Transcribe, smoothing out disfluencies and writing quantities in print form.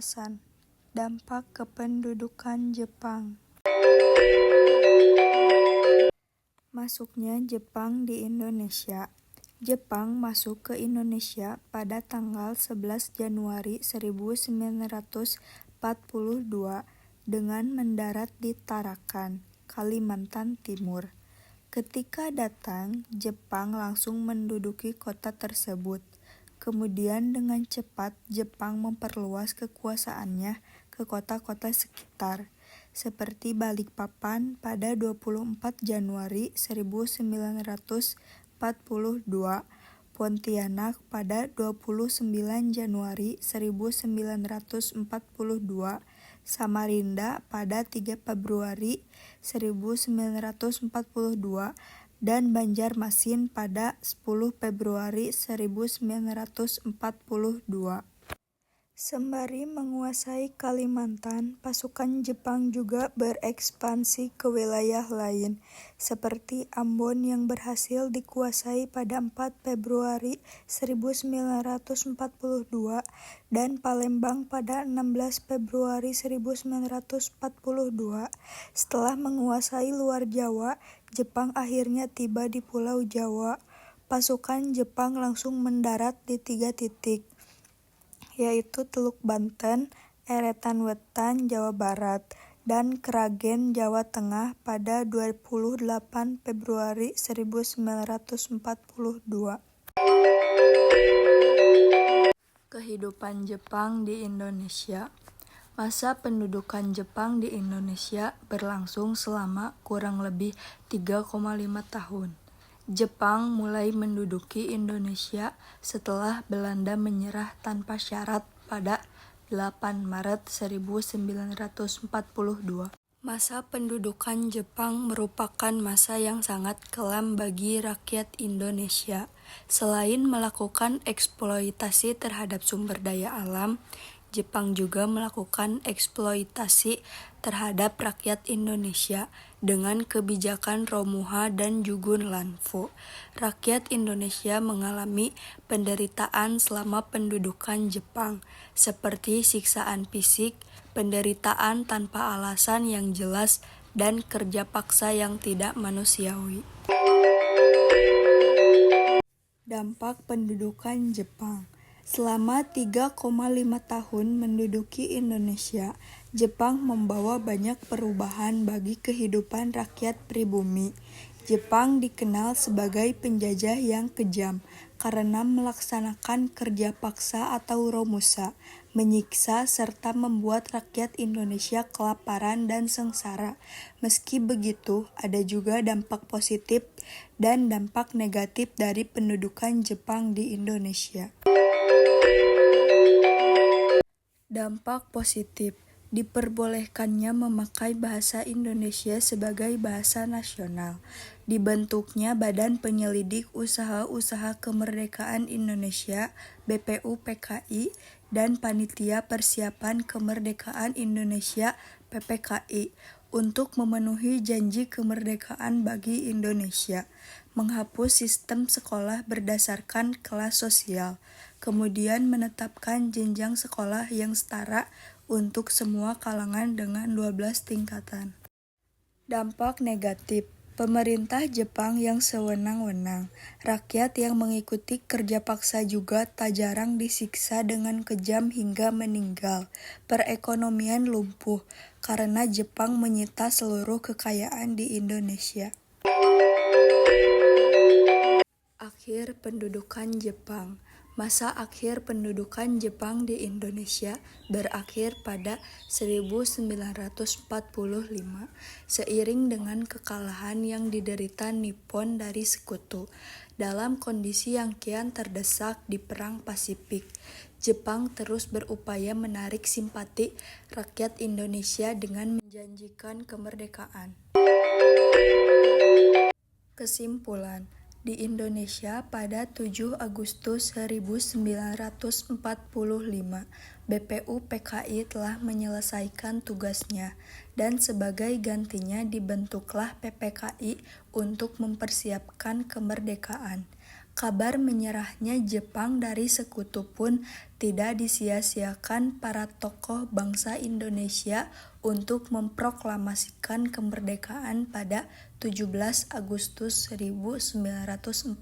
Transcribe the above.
Ulasan. Dampak kependudukan Jepang. Masuknya Jepang di Indonesia. Jepang masuk ke Indonesia pada tanggal 11 Januari 1942 dengan mendarat di Tarakan, Kalimantan Timur. Ketika datang, Jepang langsung menduduki kota tersebut. Kemudian dengan cepat Jepang memperluas kekuasaannya ke kota-kota sekitar, seperti Balikpapan pada 24 Januari 1942, Pontianak pada 29 Januari 1942, Samarinda pada 3 Februari 1942, dan Banjarmasin pada 10 Februari 1942. Sembari menguasai Kalimantan, pasukan Jepang juga berekspansi ke wilayah lain, seperti Ambon yang berhasil dikuasai pada 4 Februari 1942 dan Palembang pada 16 Februari 1942. Setelah menguasai luar Jawa, Jepang akhirnya tiba di Pulau Jawa. Pasukan Jepang langsung mendarat di 3 titik, yaitu Teluk Banten, Eretan Wetan, Jawa Barat, dan Kragen, Jawa Tengah pada 28 Februari 1942. Kehidupan Jepang di Indonesia. Masa pendudukan Jepang di Indonesia berlangsung selama kurang lebih 3,5 tahun. Jepang mulai menduduki Indonesia setelah Belanda menyerah tanpa syarat pada 8 Maret 1942. Masa pendudukan Jepang merupakan masa yang sangat kelam bagi rakyat Indonesia. Selain melakukan eksploitasi terhadap sumber daya alam, Jepang juga melakukan eksploitasi terhadap rakyat Indonesia dengan kebijakan Romuha dan Jugun Lanfu. Rakyat Indonesia mengalami penderitaan selama pendudukan Jepang, seperti siksaan fisik, penderitaan tanpa alasan yang jelas, dan kerja paksa yang tidak manusiawi. Dampak pendudukan Jepang. Selama 3,5 tahun menduduki Indonesia, Jepang membawa banyak perubahan bagi kehidupan rakyat pribumi. Jepang dikenal sebagai penjajah yang kejam karena melaksanakan kerja paksa atau romusa, menyiksa serta membuat rakyat Indonesia kelaparan dan sengsara. Meski begitu, ada juga dampak positif dan dampak negatif dari pendudukan Jepang di Indonesia. Dampak positif. Diperbolehkannya memakai bahasa Indonesia sebagai bahasa nasional. Dibentuknya Badan Penyelidik Usaha-Usaha Kemerdekaan Indonesia (BPUPKI) dan Panitia Persiapan Kemerdekaan Indonesia (PPKI) untuk memenuhi janji kemerdekaan bagi Indonesia, menghapus sistem sekolah berdasarkan kelas sosial, kemudian menetapkan jenjang sekolah yang setara untuk semua kalangan dengan 12 tingkatan. Dampak negatif. Pemerintah Jepang yang sewenang-wenang. Rakyat yang mengikuti kerja paksa juga tak jarang disiksa dengan kejam hingga meninggal. Perekonomian lumpuh karena Jepang menyita seluruh kekayaan di Indonesia. Akhir pendudukan Jepang. Masa akhir pendudukan Jepang di Indonesia berakhir pada 1945, seiring dengan kekalahan yang diderita Nippon dari sekutu. Dalam kondisi yang kian terdesak di Perang Pasifik, Jepang terus berupaya menarik simpati rakyat Indonesia dengan menjanjikan kemerdekaan. Kesimpulan. Di Indonesia pada 7 Agustus 1945, BPUPKI telah menyelesaikan tugasnya, dan sebagai gantinya dibentuklah PPKI untuk mempersiapkan kemerdekaan. Kabar menyerahnya Jepang dari sekutu pun tidak disia-siakan para tokoh bangsa Indonesia untuk memproklamasikan kemerdekaan pada 17 Agustus 1945.